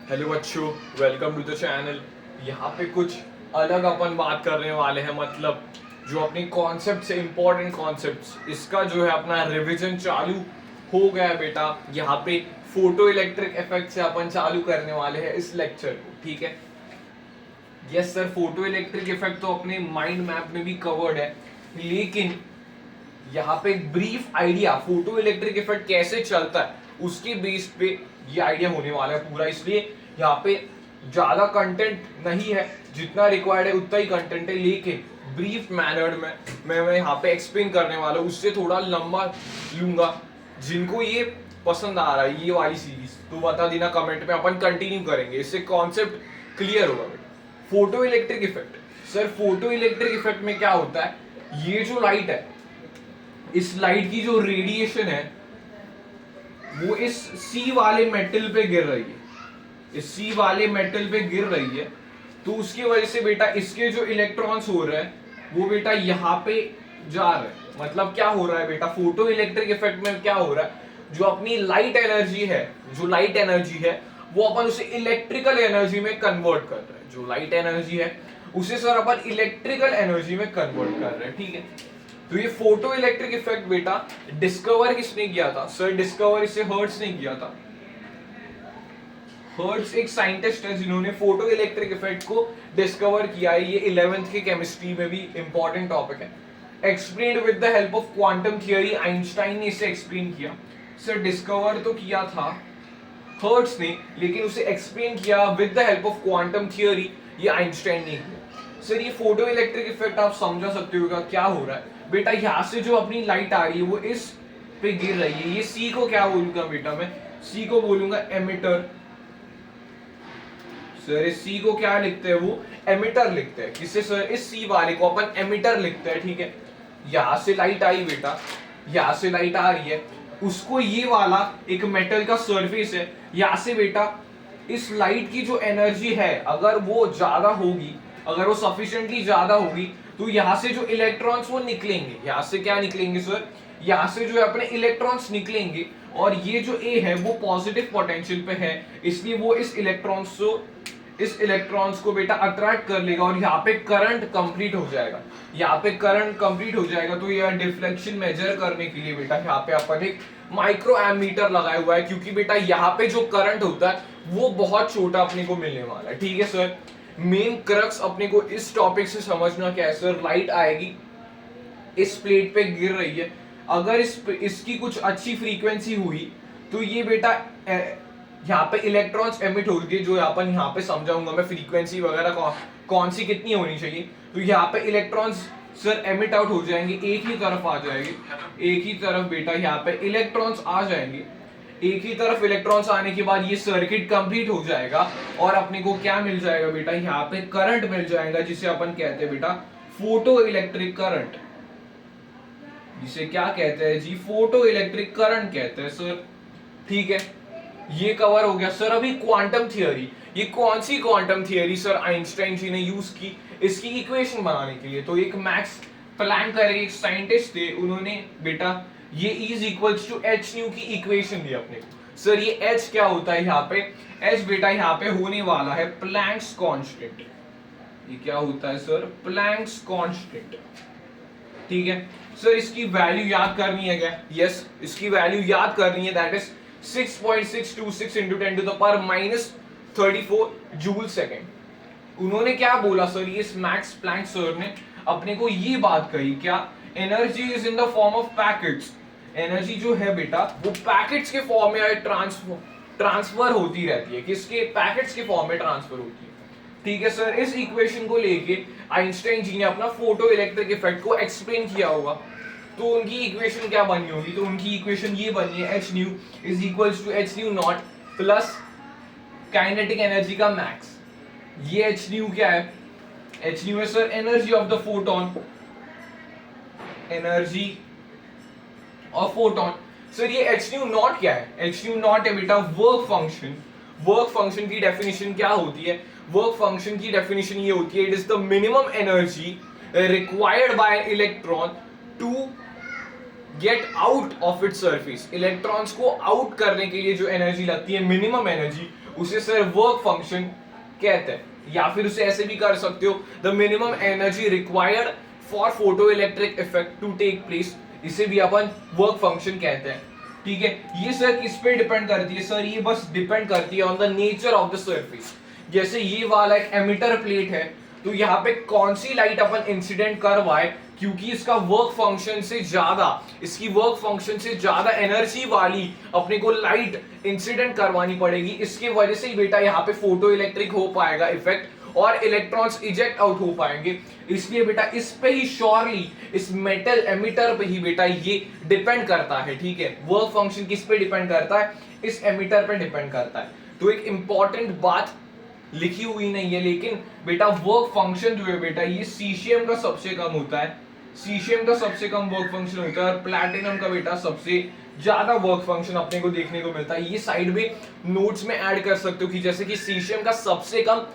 Hello बच्चों, welcome to the channel. यहाँ पे कुछ अलग अपन बात करने वाले हैं, मतलब जो अपनी कॉन्सेप्ट से इम्पोर्टेंट कॉन्सेप्ट्स, इसका जो है अपना रिवीजन चालू हो गया है बेटा। यहाँ पे फोटो इलेक्ट्रिक इफेक्ट से अपन चालू करने वाले हैं इस लेक्चर को, ठीक है। Yes sir, photo electric effect तो अपने माइंड मैप में भी कवर्ड है, लेकिन यहाँ पे एक brief idea photo electric effect कैसे चलता है उसके बेस पे ये आइडिया होने वाला है पूरा। इसलिए यहाँ पे ज्यादा कंटेंट नहीं है, जितना रिक्वायर्ड है उतना ही कंटेंट है, लेकिन ब्रीफ मैनर्ड में मैं यहाँ पे एक्सप्लेन करने वाला हूँ। उससे थोड़ा लंबा लूंगा। जिनको ये पसंद आ रहा है ये वाली सीरीज, तो बता देना कमेंट में, अपन कंटिन्यू करेंगे, इससे कॉन्सेप्ट क्लियर होगा। Photo electric effect, sir photo electric effect में क्या होता है, ये जो लाइट है, इस लाइट की जो रेडिएशन है वो इस सी वाले मेटल पे गिर रही है, इस सी वाले मेटल पे गिर रही है। तो उसकी वजह से बेटा इसके जो इलेक्ट्रॉन्स हो रहे हैं वो बेटा यहाँ पे जा रहे हैं। मतलब क्या हो रहा है बेटा, फोटो इलेक्ट्रिक इफेक्ट में क्या हो रहा है, जो अपनी लाइट एनर्जी है, जो लाइट एनर्जी है वो अपन उसे इलेक्ट्रिकल एनर्जी में कन्वर्ट कर रहे हैं। जो लाइट एनर्जी है उसे सर अपन इलेक्ट्रिकल एनर्जी में कन्वर्ट कर रहे हैं, ठीक है। तो ये फोटो इलेक्ट्रिक इफेक्ट बेटा डिस्कवर किसने किया था, सर डिस्कवर इसे हर्ट्ज ने किया था। हर्ट्ज एक साइंटिस्ट है जिन्होंने फोटो इलेक्ट्रिक इफेक्ट को डिस्कवर किया है। ये 11th के केमिस्ट्री में भी इंपॉर्टेंट टॉपिक है। Explained with the help of quantum theory, Einstein ने इसे एक्सप्लेन किया। सर डिस्कवर तो किया था हर्ट्ज ने, लेकिन उसे एक्सप्लेन किया with the help of quantum theory, ये आइंस्टाइन ने किया। सर ये फोटो इलेक्ट्रिक इफेक्ट आप समझा सकते हो क्या हो रहा है बेटा। यहां से जो अपनी लाइट आ रही है वो इस पे गिर रही है। ये सी को क्या बोलूंगा बेटा, मैं सी को बोलूंगा एमिटर। सर इस सी को क्या लिखते हैं, वो एमिटर लिखते हैं। किससे सर, इस सी वाले को अपन एमिटर लिखते हैं, ठीक है। यहां से लाइट आई बेटा, यहां से लाइट आ रही है, उसको ये वाला एक मेटल का सरफेस है, यहां से बेटा इस लाइट की जो एनर्जी है अगर वो ज्यादा होगी, अगर वो सफिशिएंटली ज्यादा होगी, तो यहां से जो इलेक्ट्रॉन्स वो निकलेंगे। यहां से क्या निकलेंगे सर, यहां से जो है अपने इलेक्ट्रॉन्स निकलेंगे, और ये जो ए है वो पॉजिटिव पोटेंशियल पे है, इसलिए वो इस इलेक्ट्रॉन्स को बेटा अट्रैक्ट कर लेगा और यहाँ पे करंट कंप्लीट हो जाएगा। यहाँ पे करंट कंप्लीट हो जाएगा। तो यह डिफ्लेक्शन मेजर करने के लिए बेटा यहाँ पे अपन एक माइक्रो एमीटर लगाया हुआ है, क्योंकि बेटा यहाँ पे जो करंट होता है वो बहुत छोटा अपने को मिलने वाला है, ठीक है सर। मेन क्रक्स अपने को इस टॉपिक से समझना क्या है सर, लाइट आएगी, इस प्लेट पे गिर रही है, अगर इसकी कुछ अच्छी फ्रीक्वेंसी हुई तो ये बेटा यहाँ पे इलेक्ट्रॉन्स एमिट होंगे, जो अपन यहाँ पे समझाऊंगा मैं फ्रीक्वेंसी वगैरह कौन सी कितनी होनी चाहिए। तो यहाँ पे इलेक्ट्रॉन्स सर एमिट आउट हो जाएंगे, एक ही तरफ आ जाएंगे, एक ही तरफ बेटा यहाँ पे इलेक्ट्रॉन्स आ जाएंगे। एक ही तरफ इलेक्ट्रॉन्स आने के बाद ये सर्किट कंप्लीट हो जाएगा और अपने को क्या मिल जाएगा बेटा, यहाँ पे करंट मिल जाएगा, जिसे अपन कहते हैं बेटा फोटो इलेक्ट्रिक करंट। जिसे क्या कहते हैं जी, फोटो इलेक्ट्रिक करंट कहते हैं सर, ठीक है। ये कवर हो गया सर। अभी क्वांटम थियरी, ये कौन सी क्वांटम थियरी सर, आइंस्टाइन जी ने यूज की इसकी इक्वेशन बनाने के लिए। तो एक मैक्स प्लैंक करके एक साइंटिस्ट थे, उन्होंने बेटा ये is equals to H nu की इक्वेशन दी अपने को। सर ये एच क्या होता है, यहाँ पे एच बेटा यहाँ पे होने वाला है प्लैंक्स कांस्टेंट। ये क्या होता है सर, प्लैंक्स कांस्टेंट, ठीक है सर। इसकी वैल्यू याद करनी है क्या, यस इसकी वैल्यू याद करनी है, that is 6.626 into 10 to the power minus 34 joule second. उन्होंने क्या बोला सर, ये मैक्स प्लैंक सर ने अपने को ये बात कही क्या, energy is in the form of packets. Energy जो है बेटा वो पैकेट्स के फॉर्म में ट्रांसफर होती रहती है, किसके, पैकेट्स के फॉर्म में ट्रांसफर होती है, ठीक है सर। इस इक्वेशन को लेके आइंस्टाइन जी ने अपना फोटो इलेक्ट्रिक इफेक्ट को एक्सप्लेन किया होगा। तो उनकी इक्वेशन क्या बनी होगी, तो उनकी इक्वेशन ये बनी है, H nu is equals to H nu not plus kinetic energy का मैक्स। ये एच न्यू क्या है, एच न्यू है sir energy of the photon, energy of photon. Sir ये एच न्यू नॉट क्या है, एच न्यू नॉट है बेटा वर्क फंक्शन। वर्क फंक्शन की डेफिनेशन क्या होती है, वर्क फंक्शन की डेफिनेशन ये होती है, it is the minimum energy required by electron to get out of it surface. Electrons को आउट करने के लिए जो एनर्जी लगती है, मिनिमम एनर्जी, उसे सर वर्क फंक्शन कहते हैं। या फिर उसे ऐसे भी कर सकते हो, the minimum energy required for photo electric effect to take place, इसे भी अपन वर्क फंक्शन कहते हैं। ठीक है, ये सर किस पे डिपेंड करती है सर, ये बस डिपेंड करती है on the nature of the surface. जैसे ये वाला एक एमिटर प्लेट है, तो यहाँ पे कौन सी लाइट अपन इंसिडेंट करवाए, क्योंकि इसका वर्क फंक्शन से ज्यादा, इसकी वर्क फंक्शन से ज्यादा एनर्जी वाली अपने को लाइट इंसिडेंट करवानी पड़ेगी, इसके वजह से ही बेटा यहाँ पे फोटो इलेक्ट्रिक हो पाएगा इफेक्ट, और इलेक्ट्रॉन्स इजेक्ट आउट हो पाएंगे। इसलिए बेटा इस पे ही श्योरली, इस मेटल एमिटर पे ही बेटा ये डिपेंड करता है। ठीक है, वर्क फंक्शन किस पे डिपेंड करता है, इस एमिटर पे डिपेंड करता है। तो एक इंपॉर्टेंट बात लिखी हुई नहीं है, लेकिन बेटा वर्क फंक्शन जो है बेटा ये सीशियम का सबसे कम होता है, सीशियम का सबसे कम वर्क फंक्शन होता है, और प्लैटिनम का बेटा सबसे ज्यादा वर्क फंक्शन अपने को देखने को मिलता है। ये साइड में नोट्स में ऐड कर सकते हो कि जैसे कि सीशियम का सबसे कम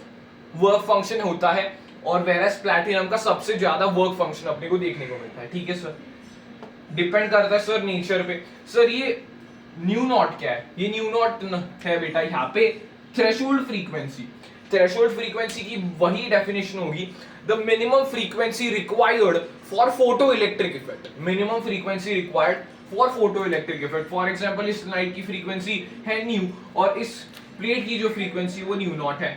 वर्क फंक्शन होता है और वेरस प्लैटिनम का सबसे ज्यादा वर्क फंक्शन अपने को देखने को मिलता है। ठीक है सर, डिपेंड करता है सर नेचर पे। सर ये न्यू नॉट क्या है, ये न्यू नॉट है बेटा यहाँ पे थ्रेशोल्ड फ्रीक्वेंसी। थ्रेशोल्ड फ्रीक्वेंसी की वही डेफिनेशन होगी, the minimum frequency required for photo electric effect, minimum frequency required for photo electric effect. For example इस लाइट की फ्रीक्वेंसी है न्यू और इस प्लेट की जो फ्रीक्वेंसी वो न्यू नॉट है,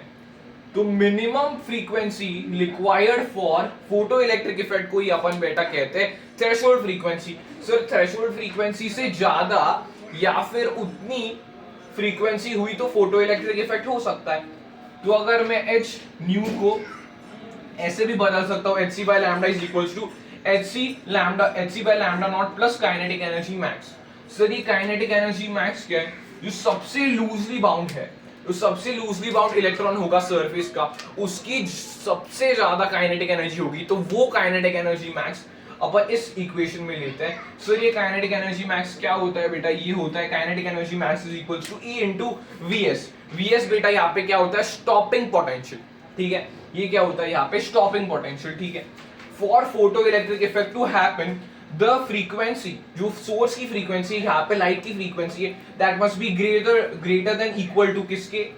तो minimum frequency required for photo electric effect को ही अपन बेटा कहते हैं threshold frequency. Sir threshold frequency से ज्यादा या फिर उतनी फ्रीक्वेंसी हुई तो फोटो इलेक्ट्रिक इफेक्ट हो सकता है। तो अगर मैं एच न्यू को ऐसे भी बदल सकता हूं, H C by lambda is equals to H C by lambda not plus kinetic energy max. Sir ये काइनेटिक एनर्जी मैक्स क्या है, जो सबसे लूजली बाउंड है, तो सबसे लूजली बाउंड इलेक्ट्रॉन होगा सरफेस का, उसकी सबसे ज्यादा काइनेटिक एनर्जी होगी, तो वो काइनेटिक एनर्जी मैक्स अपन इस इक्वेशन में लेते हैं। सर ये काइनेटिक एनर्जी मैक्स क्या होता है बेटा, ये होता है kinetic energy max is equals to E into VS. VS बेटा यहाँ पे क्या होता है, स्टॉपिंग पोटेंशियल। ठीक है, ये क्या होता है यहाँ पे, स्टॉपिंग पोटेंशियल। ठीक है, for photo electric effect to happen the frequency, जो सोर्स की फ्रीक्वेंसी यहाँ पे लाइट की फ्रीक्वेंसी है, that must be greater than equal to किसके,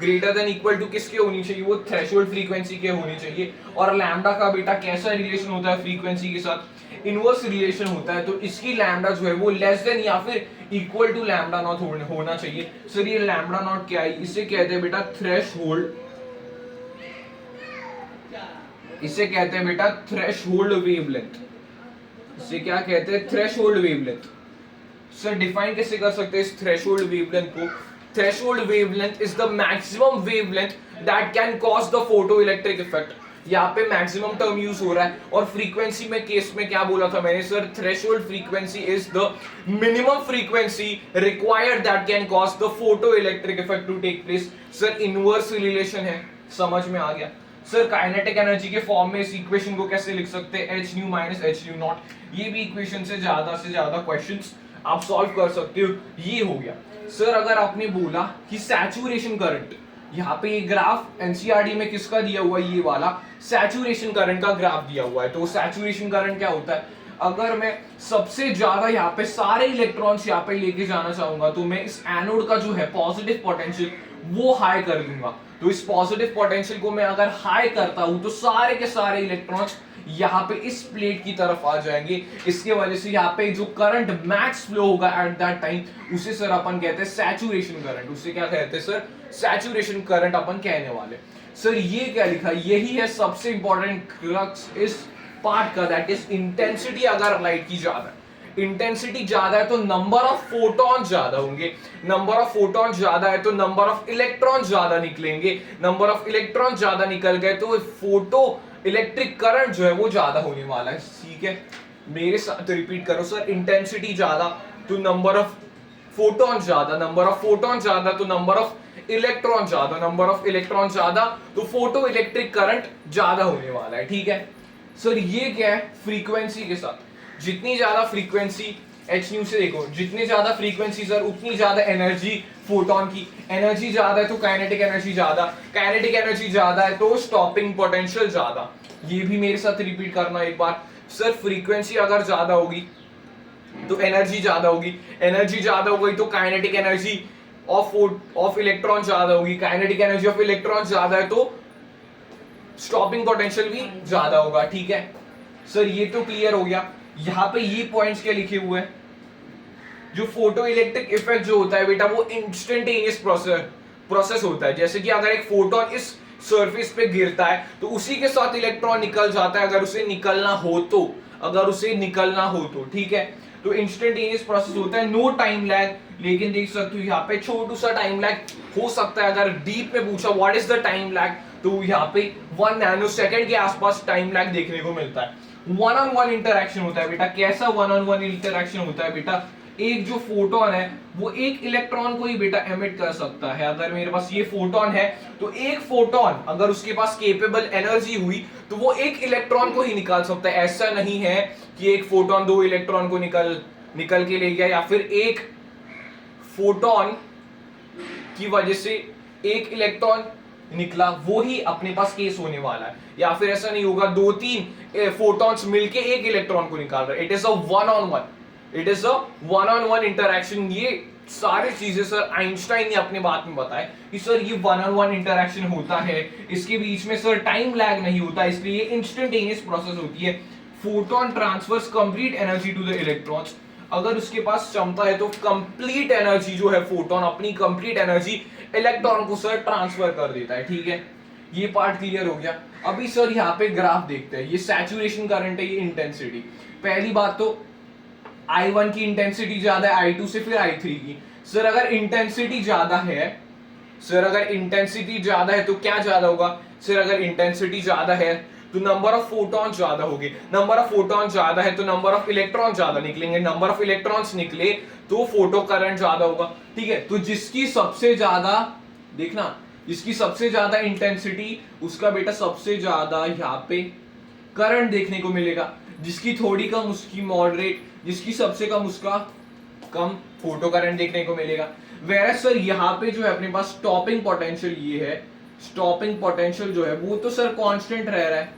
ग्रेटर देन इक्वल टू किसके होनी चाहिए, वो थ्रेशोल्ड फ्रीक्वेंसी के होनी चाहिए। और लैम्डा का बेटा कैसा रिलेशन होता है फ्रीक्वेंसी के साथ, इनवर्स रिलेशन होता है, तो इसकी लैम्डा जो है वो लेस देन या फिर इक्वल टू लैम्डा नॉट होना चाहिए। सर ये लैम्डा नॉट क्या है, इसे कहते हैं बेटा थ्रेशोल्ड, इसे कहते हैं बेटा थ्रेशोल्ड वेवलेंथ, इसे क्या कहते हैं, थ्रेशोल्ड वेवलेंथ। सर डिफाइन कैसे कर सकते हैं इस थ्रेशोल्ड वेवलेंथ को, threshold wavelength is the maximum wavelength that can cause the photo electric effect. यहाँ पे मैक्सिमम टर्म यूज हो रहा है, और फ्रीक्वेंसी में केस में क्या बोला था मैंने sir, threshold frequency is the minimum frequency required that can cause the photo electric effect to take place. Sir inverse relation है, समझ में आ गया। सर काइनेटिक एनर्जी के फॉर्म में इस इक्वेशन को कैसे लिख सकते हैं, H nu minus H nu not. ये भी इक्वेशन से ज्यादा क्वेश्चंस आप सॉल्व कर सकते हो। ये हो गया। सर अगर आपने बोला कि सैचुरेशन करंट, यहाँ पे ये ग्राफ एनसीईआरटी में किसका दिया हुआ है, ये वाला सैचुरेशन करंट का ग्राफ दिया हुआ है। तो सैचुरेशन करंट क्या होता है, अगर मैं सबसे ज्यादा यहाँ पे सारे इलेक्ट्रॉन्स यहाँ पे लेके जाना चाहूंगा, तो मैं इस एनोड का जो है पॉजिटिव पोटेंशियल वो हाई कर दूंगा। तो इस पॉजिटिव पोटेंशियल को मैं अगर हाई करता हूं तो सारे के सारे इलेक्ट्रॉन्स यहाँ पे इस प्लेट की तरफ आ जाएंगे। इसके वजह से यहाँ पे जो करंट मैक्स फ्लो होगा एट दैट टाइम, उसे सर अपन कहते हैं सैचुरेशन करंट। उसे क्या कहते हैं सर, सैचुरेशन करंट अपन कहने वाले। सर ये क्या लिखा, यही है सबसे इंपॉर्टेंट क्रक्स इस पार्ट का, दैट इज इंटेंसिटी। अगर लाइट की ज्यादा इंटेंसिटी ज्यादा है तो नंबर ऑफ फोटॉन ज्यादा होंगे, नंबर ऑफ फोटॉन ज्यादा है तो नंबर ऑफ इलेक्ट्रॉन ज्यादा निकलेंगे, नंबर ऑफ इलेक्ट्रॉन ज्यादा निकल गए तो फोटो इलेक्ट्रिक करंट जो है वो ज्यादा होने वाला है। ठीक है, मेरे साथ रिपीट करो सर, इंटेंसिटी ज्यादा तो नंबर ऑफ फोटॉन ज्यादा, नंबर ऑफ फोटॉन ज्यादा तो नंबर ऑफ इलेक्ट्रॉन ज्यादा, नंबर ऑफ इलेक्ट्रॉन ज्यादा तो फोटो इलेक्ट्रिक करंट ज्यादा होने वाला है। ठीक है सर, ये क्या है, फ्रीक्वेंसी के साथ जितनी ज्यादा फ्रीक्वेंसी, एच न्यू से देखो, जितनी ज्यादा फ्रीक्वेंसी सर उतनी ज्यादा एनर्जी, फोटोन की एनर्जी ज्यादा है तो काइनेटिक एनर्जी ज्यादा, काइनेटिक एनर्जी ज्यादा है तो स्टॉपिंग पोटेंशियल ज्यादा। ये भी मेरे साथ रिपीट करना एक बार सर, फ्रीक्वेंसी अगर ज्यादा होगी तो एनर्जी ज्यादा होगी, एनर्जी ज्यादा हो गई तो काइनेटिक एनर्जी ऑफ इलेक्ट्रॉन ज्यादा होगी, काइनेटिक एनर्जी ऑफ इलेक्ट्रॉन ज्यादा है तो स्टॉपिंग पोटेंशियल भी ज्यादा होगा, ठीक है सर, ये तो क्लियर हो गया। यहाँ पे ये पॉइंट्स क्या लिखे हुए हैं, जो फोटो इलेक्ट्रिक इफेक्ट जो होता है बेटा वो इंस्टेंटेनियस प्रोसेस होता है। जैसे कि अगर एक फोटोन इस सरफेस पे गिरता है तो उसी के साथ इलेक्ट्रॉन निकल जाता है, अगर उसे निकलना हो तो ठीक है, तो इंस्टेंटेनियस प्रोसेस होता है, नो टाइम लैग। लेकिन देख सकते हो यहाँ पे छोटू सा टाइम लैग हो सकता है। अगर डीप में पूछा what is the time lag, तो यहाँ पे 1 नैनो सेकंड के आसपास टाइम लैग देखने को मिलता है। वन ऑन वन इंटरेक्शन होता है बेटा। कैसा वन ऑन वन इंटरेक्शन होता है बेटा, एक जो फोटोन है वो एक इलेक्ट्रॉन को ही बेटा एमिट कर सकता है। अगर मेरे पास ये फोटोन है तो एक फोटोन अगर उसके पास केपेबल एनर्जी हुई तो वो एक इलेक्ट्रॉन को ही निकाल सकता है। ऐसा नहीं है कि एक फोटोन 2 इलेक्ट्रॉन को निकल के ले गया, या फिर एक फोटोन की वजह से एक इलेक्ट्रॉन निकला वो ही अपने पास केस होने वाला है, या फिर ऐसा नहीं होगा 2-3 फोटॉन्स मिलके एक इलेक्ट्रॉन को निकाल रहे। It is a one on one interaction. ये सारी चीजें सर आइंस्टाइन ने अपने बात में बताया कि सर ये वन ऑन वन इंटरैक्शन होता है, इसके बीच में सर टाइम लैग नहीं होता, इसलिए इंस्टेंटेनियस प्रोसेस होती है। Photon transfers complete energy to the electrons. अगर उसके पास क्षमता है तो कंप्लीट एनर्जी जो है फोटोन अपनी कंप्लीट एनर्जी इलेक्ट्रॉन को सर ट्रांसफर कर देता है, ठीक है, ये पार्ट क्लियर हो गया। अभी सर यहाँ पे ग्राफ देखते हैं, ये सैचुरेशन करंट है, ये इंटेंसिटी। पहली बात तो I1 की इंटेंसिटी ज्यादा है I2 से, फिर I3 की। सर अगर इंटेंसिटी ज्यादा है तो क्या ज्यादा होगा सर, अगर इंटेंसिटी ज्यादा है तो नंबर ऑफ फोटॉन ज्यादा होंगे, नंबर ऑफ फोटॉन ज्यादा है तो नंबर ऑफ इलेक्ट्रॉन ज्यादा निकलेंगे, नंबर ऑफ इलेक्ट्रॉन्स निकले तो फोटो करंट ज्यादा होगा, ठीक है। तो जिसकी सबसे ज्यादा देखना, जिसकी सबसे ज्यादा इंटेंसिटी उसका बेटा सबसे ज्यादा यहाँ पे करंट देखने को मिलेगा, जिसकी थोड़ी कम उसकी मॉडरेट, जिसकी सबसे कम उसका कम फोटो करंट देखने को मिलेगा। वेयर सर यहाँ पे जो है अपने पास स्टॉपिंग पोटेंशियल ये है, स्टॉपिंग पोटेंशियल जो है वो तो सर कांस्टेंट रह रहा है।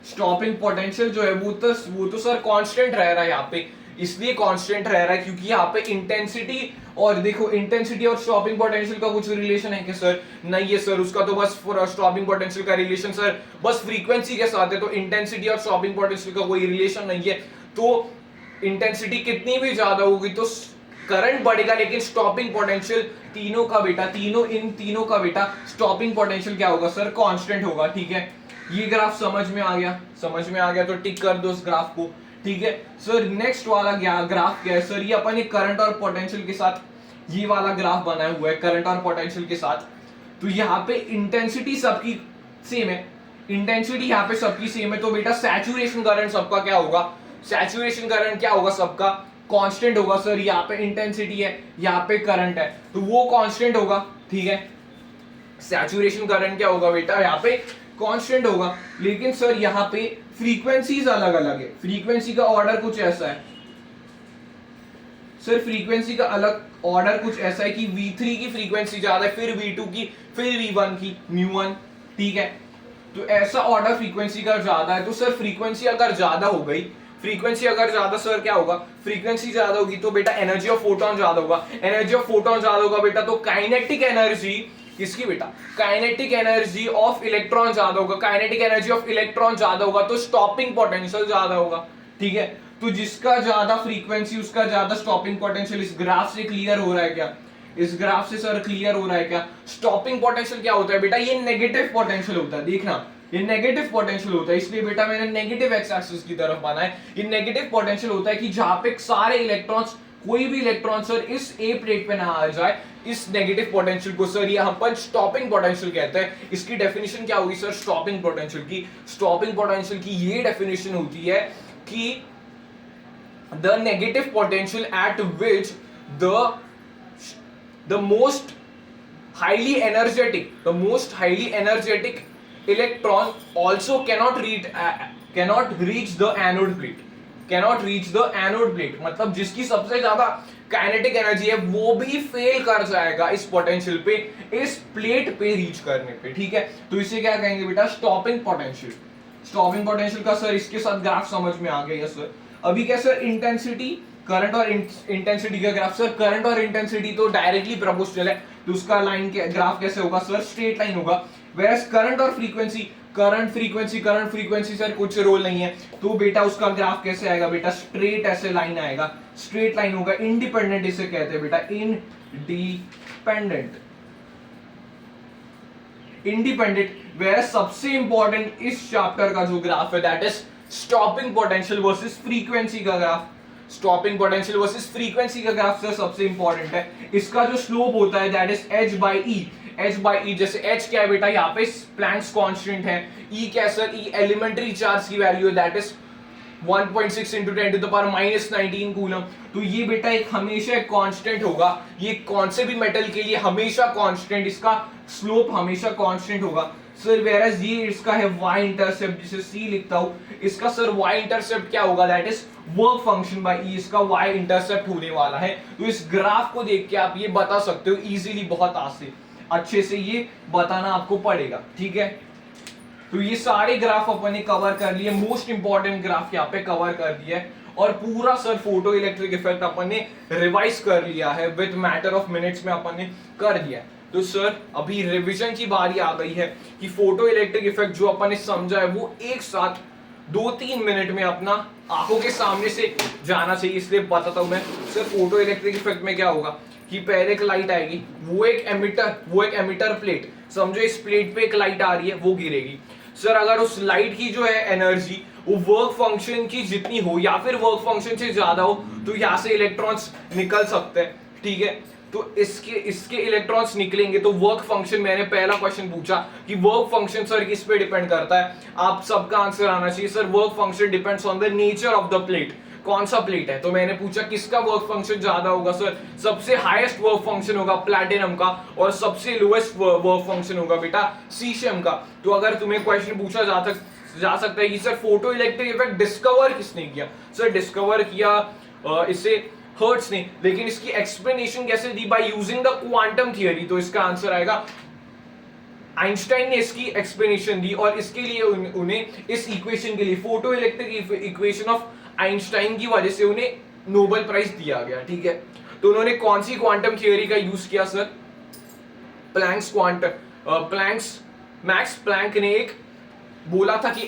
स्टॉपिंग पोटेंशियल जो है वो तो सर कांस्टेंट रह रहा है यहाँ पे, इसलिए कांस्टेंट रह रहा है क्योंकि यहाँ पे इंटेंसिटी, और देखो इंटेंसिटी और स्टॉपिंग पोटेंशियल का कुछ रिलेशन है क्या सर, नहीं है सर, उसका तो बस स्टॉपिंग पोटेंशियल का रिलेशन सर बस फ्रीक्वेंसी के साथ है, तो इंटेंसिटी और स्टॉपिंग पोटेंशियल का कोई रिलेशन नहीं है। तो इंटेंसिटी कितनी भी ज्यादा होगी तो करंट बढ़ेगा, लेकिन स्टॉपिंग पोटेंशियल तीनों का बेटा स्टॉपिंग पोटेंशियल क्या होगा सर, कांस्टेंट होगा, ठीक है। ये ग्राफ समझ में आ गया तो टिक कर दो उस ग्राफ को, ठीक है सर। नेक्स्ट वाला ग्राफ क्या है सर, ये अपन करंट और पोटेंशियल के साथ ये वाला ग्राफ बनाया हुआ है, करंट और पोटेंशियल के साथ। तो यहाँ पे इंटेंसिटी सबकी सेम है, इंटेंसिटी यहाँ पे सबकी सेम है, तो बेटा सैचुरेशन करंट सबका क्या होगा, सैचुरेशन करंट क्या होगा सबका कांस्टेंट होगा सर। यहाँ पे इंटेंसिटी है, यहाँ पे करंट है, तो वो कांस्टेंट होगा, ठीक है। सैचुरेशन करंट क्या होगा बेटा, यहाँ पे कांस्टेंट होगा, लेकिन सर यहाँ पे फ्रीक्वेंसीज अलग अलग है। फ्रीक्वेंसी का ऑर्डर कुछ ऐसा है सर, फ्रीक्वेंसी का अलग ऑर्डर कुछ ऐसा है कि V3 की फ्रीक्वेंसी ज्यादा है, फिर V2 की, फिर V1 की, μ1, ठीक है। तो ऐसा ऑर्डर फ्रीक्वेंसी का ज्यादा है, तो सर फ्रीक्वेंसी अगर ज्यादा हो गई, फ्रीक्वेंसी अगर ज्यादा सर क्या होगा, फ्रीक्वेंसी ज्यादा होगी तो बेटा एनर्जी ऑफ फोटोन ज्यादा होगा, एनर्जी ऑफ फोटोन ज्यादा होगा बेटा तो काइनेटिक एनर्जी किसकी बेटा, काइनेटिक एनर्जी ऑफ इलेक्ट्रॉन ज्यादा होगा, काइनेटिक एनर्जी ऑफ इलेक्ट्रॉन ज्यादा होगा तो स्टॉपिंग पोटेंशियल ज्यादा होगा, ठीक है। तो जिसका ज्यादा फ्रीक्वेंसी उसका ज्यादा स्टॉपिंग पोटेंशियल। इस ग्राफ से क्लियर हो रहा है क्या, इस ग्राफ से सर क्लियर हो रहा है क्या। स्टॉपिंग पोटेंशियल क्या होता है बेटा, ये नेगेटिव पोटेंशियल होता है, देखना ये नेगेटिव पोटेंशियल होता है, इसलिए बेटा मैंने नेगेटिव एक्स एक्सिस की तरफ माना है। ये नेगेटिव पोटेंशियल होता है कि जहां पे सारे इलेक्ट्रॉन्स, कोई भी इलेक्ट्रॉन सर इस ए प्लेट पे ना आ जाए, इस नेगेटिव पोटेंशियल को सर यहाँ पर स्टॉपिंग पोटेंशियल कहते हैं। इसकी डेफिनेशन क्या होगी सर, स्टॉपिंग पोटेंशियल की, स्टॉपिंग पोटेंशियल की ये डेफिनेशन होती है कि the negative potential at which the most highly energetic electron also cannot reach the anode plate, मतलब जिसकी सबसे ज्यादा काइनेटिक एनर्जी है वो भी फेल कर जाएगा इस पोटेंशियल पे, इस प्लेट पे रीच करने पे, ठीक है। तो इसे क्या कहेंगे बेटा, स्टॉपिंग पोटेंशियल। स्टॉपिंग पोटेंशियल का सर इसके साथ ग्राफ समझ में आ गया सर। अभी क्या सर, इंटेंसिटी करंट और इंटेंसिटी का ग्राफ सर, करंट और इंटेंसिटी तो डायरेक्टली प्रोपोर्शनल है, तो उसका लाइन के ग्राफ कैसे होगा सर, स्ट्रेट लाइन होगा। वेयरएज करंट और फ्रीक्वेंसी, करंट फ्रीक्वेंसी सर कुछ रोल नहीं है, तो बेटा उसका ग्राफ कैसे आएगा बेटा, स्ट्रेट ऐसे लाइन आएगा, स्ट्रेट लाइन होगा। इंडिपेंडेंट इसे कहते हैं बेटा, इंडिपेंडेंट। वेयर सबसे इंपॉर्टेंट इस चैप्टर का जो ग्राफ है that is stopping potential versus frequency का graph. Stopping potential versus frequency का ग्राफ सर सबसे इंपॉर्टेंट है। इसका जो स्लोप होता है that is h by e, जैसे h क्या है बेटा, यहाँ पे प्लैंक्स कांस्टेंट है, e क्या सर, e एलिमेंट्री चार्ज की वैल्यू है that is 1.6 into 10 to the power -19 coulomb. तो ये बेटा एक हमेशा एक कांस्टेंट होगा, ये कौन से भी मेटल के लिए हमेशा कांस्टेंट, इसका स्लोप हमेशा कांस्टेंट होगा सर। वेयरएज ये इसका है y इंटरसेप्ट, जिसे c लिखता हूं, इसका सर y इंटरसेप्ट क्या होगा, that is work function by e, इसका y इंटरसेप्ट होने वाला है। तो इस ग्राफ को देख के आप ये बता सकते हो इजीली, बहुत अच्छे से ये बताना आपको पड़ेगा, ठीक है। तो ये सारे ग्राफ अपन ने कवर कर लिए, मोस्ट इंपॉर्टेंट ग्राफ यहाँ पे कवर कर दिया है, और पूरा सर फोटो इलेक्ट्रिक इफेक्ट अपन ने रिवाइज कर लिया है, विद मैटर ऑफ मिनट्स में अपन ने कर दिया है। तो सर अभी रिवीजन की बारी आ गई है कि फोटो इलेक्ट्रिक इफेक्ट जो अपन ने समझा है वो एक साथ 2-3 मिनट में अपना आंखों के सामने से जाना चाहिए, इसलिए बताता हूं मैं। सर फोटो इलेक्ट्रिक इफेक्ट में क्या होगा कि पहले एक लाइट आएगी, वो एक एमिटर प्लेट, समझो इस प्लेट पे एक लाइट आ रही है, वो गिरेगी। सर अगर उस लाइट की जो है एनर्जी वो वर्क फंक्शन की जितनी हो या फिर वर्क फंक्शन से ज्यादा हो, तो यहाँ से इलेक्ट्रॉन्स निकल सकते हैं, ठीक है। तो इसके इलेक्ट्रॉन्स निकलेंगे, तो वर्क फंक्शन, मैंने पहला क्वेश्चन पूछा कि वर्क फंक्शन सर किस पे डिपेंड करता है, आप सबका आंसर आना चाहिए sir, work function depends on the nature of the plate. कौन सा प्लेट है, तो मैंने पूछा किसका वर्क फंक्शन ज्यादा होगा सर, सबसे हाईएस्ट वर्क फंक्शन होगा प्लैटिनम का, और सबसे लोएस्ट वर्क फंक्शन होगा बेटा सीशियम का। तो अगर तुम्हें क्वेश्चन पूछा जा सकता है कि sir photo electric effect discover किसने किया, सर डिस्कवर किया इसे हर्ट्ज ने, लेकिन इसकी एक्सप्लेनेशन कैसे दी, by using the quantum theory. तो इसका आंसर आएगा आइंस्टाइन ने इसकी एक्सप्लेनेशन दी, और इसके लिए उन्हें इस इक्वेशन के लिए, photo electric equation of Einstein की वजह से उन्हें नोबेल प्राइज दिया गया, ठीक है। तो उन्होंने कौन सी क्वांटम थियरी का यूज किया सर, मैक्स प्लैंक ने एक बोला था कि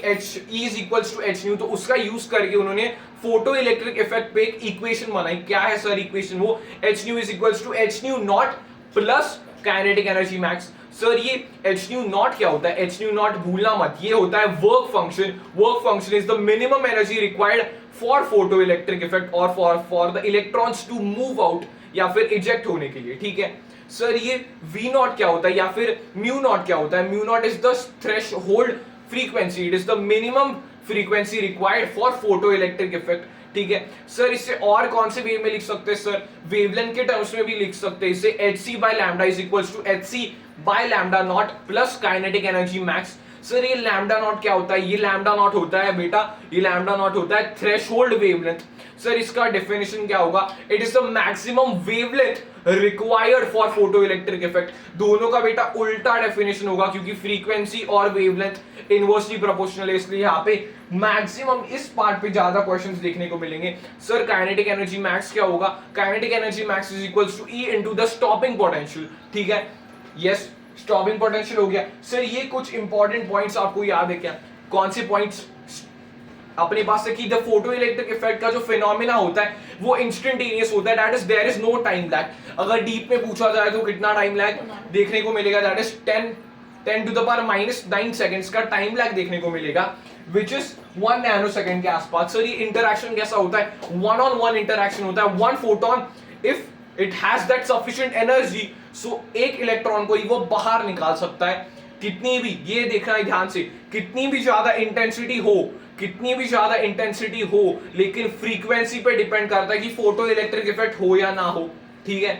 E is equals to h new, तो उसका यूज करके उन्होंने फोटो इलेक्ट्रिक इफेक्ट पे एक इक्वेशन बनाई। क्या है सर इक्वेशन, वो h new is equals to h new not plus kinetic energy max. Sir ये h न्यू नॉट क्या होता है, h न्यू नॉट भूलना मत, ये होता है work function. Work function is the minimum energy required for photo electric effect और for the electrons to move out या फिर इजेक्ट होने के लिए, ठीक है। सर ये v नॉट क्या होता है या फिर म्यू नॉट क्या होता है, mu naught is the threshold frequency, it is the minimum frequency required for photo electric effect, ठीक है। सर इससे और कौन से वे में लिख सकते हैं सर, वेवलेंथ के टर्म्स में भी लिख सकते हैं इसे, hc by lambda is equals to hc by lambda not plus kinetic energy max. Sir ये लैम्डा नॉट क्या होता है, ये लैम्डा नॉट होता है बेटा, ये लैम्डा नॉट होता है थ्रेशोल्ड वेवलेंथ। सर इसका डेफिनेशन क्या होगा, it is the maximum wavelength required for photo electric effect. दोनों का बेटा उल्टा डेफिनेशन होगा, क्योंकि फ्रीक्वेंसी और वेवलेंथ इनवर्सली प्रोपोर्शनल है, इसलिए यहाँ पे मैक्सिमम इस पार्ट पे ज्यादा क्वेश्चंस देखने को मिलेंगे। सर काइनेटिक एनर्जी मैक्स क्या होगा, kinetic energy max is equals to E into the stopping potential, ठीक है। यस स्टॉपिंग पोटेंशियल हो गया। सर ये कुछ इंपॉर्टेंट पॉइंट्स आपको याद है क्या, कौन से पॉइंट्स अपने पास है कि द फोटो इलेक्ट्रिक इफेक्ट का जो फिनोमिना होता है वो इंस्टेंटेनियस होता है, that is there is no time lag. अगर डीप में पूछा जाए तो कितना टाइम लैग देखने को मिलेगा, that is 10 to the power -9 seconds का टाइम लैग देखने को मिलेगा, विच इज 1 नैनोसेकंड के आसपास। सर ये इंटरैक्शन कैसा होता है, वन ऑन वन इंटरैक्शन होता है। One photon if it has that sufficient energy, so एक इलेक्ट्रॉन को ही वो बाहर निकाल सकता है, कितनी भी, ये देखना है ध्यान से, कितनी भी ज्यादा इंटेंसिटी हो, लेकिन फ्रीक्वेंसी पे डिपेंड करता है कि फोटो इलेक्ट्रिक इफेक्ट हो या ना हो, ठीक है।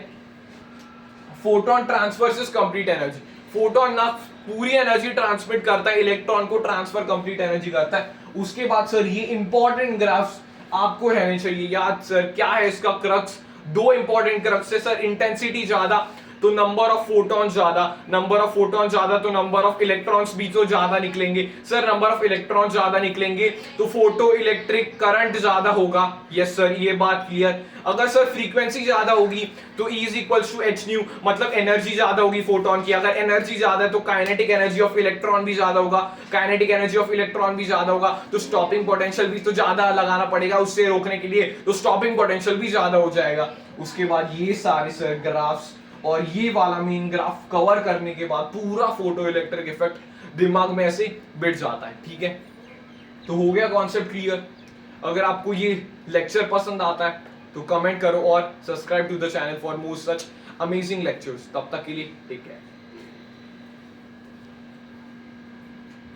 Photon transfers is complete energy, photon ना पूरी एनर्जी ट्रांसमिट करता है, इलेक्ट्रॉन को ट्रांसफर कंप्लीट एनर्जी करता है। उसके बाद सर ये इंपॉर्टेंट ग्राफ्स आपको रहने चाहिए याद। सर क्या है इसका क्रक्स, दो इंपॉर्टेंट क्रक्स है सर, इंटेंसिटी ज्यादा तो नंबर ऑफ फोटॉन ज्यादा, नंबर ऑफ फोटॉन ज्यादा तो नंबर ऑफ इलेक्ट्रॉन्स भी तो ज्यादा निकलेंगे। सर नंबर ऑफ इलेक्ट्रॉन ज्यादा निकलेंगे तो फोटो इलेक्ट्रिक करंट ज्यादा होगा। यस सर, ये बात क्लियर। अगर सर फ्रीक्वेंसी ज्यादा होगी तो E is equals to H nu, मतलब एनर्जी ज्यादा होगी फोटोन की। अगर एनर्जी ज्यादा है तो काइनेटिक एनर्जी ऑफ इलेक्ट्रॉन भी ज्यादा होगा, काइनेटिक एनर्जी ऑफ इलेक्ट्रॉन भी ज्यादा होगा तो स्टॉपिंग पोटेंशियल भी तो ज्यादा लगाना पड़ेगा उससे रोकने के लिए, तो स्टॉपिंग पोटेंशियल भी ज्यादा हो जाएगा। उसके बाद ये सारे सर ग्राफ्स और ये वाला मेन ग्राफ कवर करने के बाद पूरा फोटो इलेक्ट्रिक इफेक्ट दिमाग में ऐसे बिठ जाता है। ठीक है, तो हो गया कॉन्सेप्ट क्लियर। अगर आपको ये लेक्चर पसंद आता है तो कमेंट करो और subscribe to the channel for more such amazing lectures. तब तक के लिए टेक केयर।